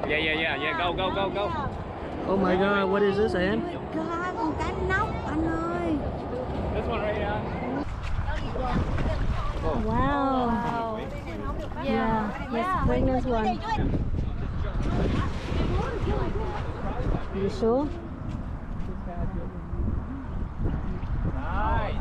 Yeah. Go. Oh my god, what is this, Em? God, con cá nóc anh ơi. This one right here. Wow. Yeah, yes, pregnant one. You sure? Nice.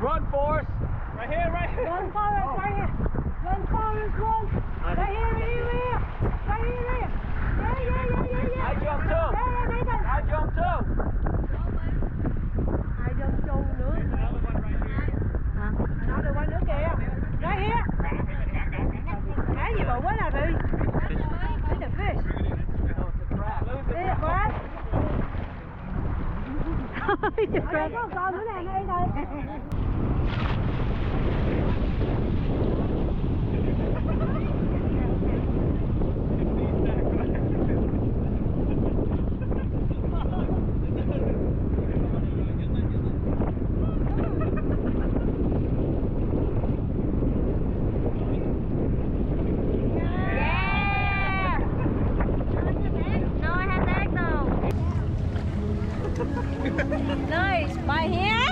Run, Forrest! Right here. Run, Forrest, right here. Run, Forrest, run. Right here. Right here. Yeah. I jump too. I jump too. I jump too nữa. Another one right here. Another one nữa kìa. Right here. Cái gì bự quá nè Thùy. It's a fish. It's a crab. It's a crab. Có con nữa nè, đây thôi. Nice, my hand.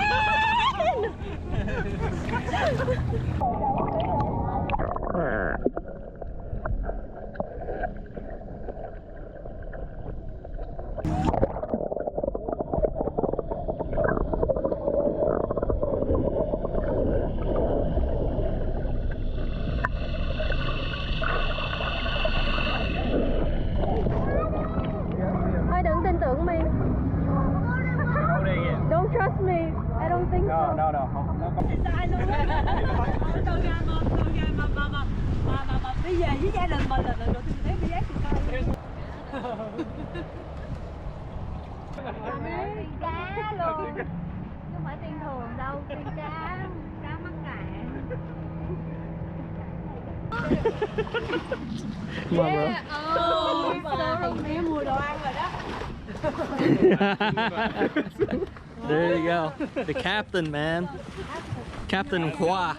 Thôi đừng tin tưởng mình. Don't trust me. I don't think so. No. Mà bây giờ với gia đình mình là lần đầu tiên thấy bị ác tụi Tiên cá luôn. Chứ không phải tiên thường đâu, tiên cá mắc cạn. Yeah. Mẹ mùi đồ ăn rồi đó. There you go. The captain, man. Captain Khoa.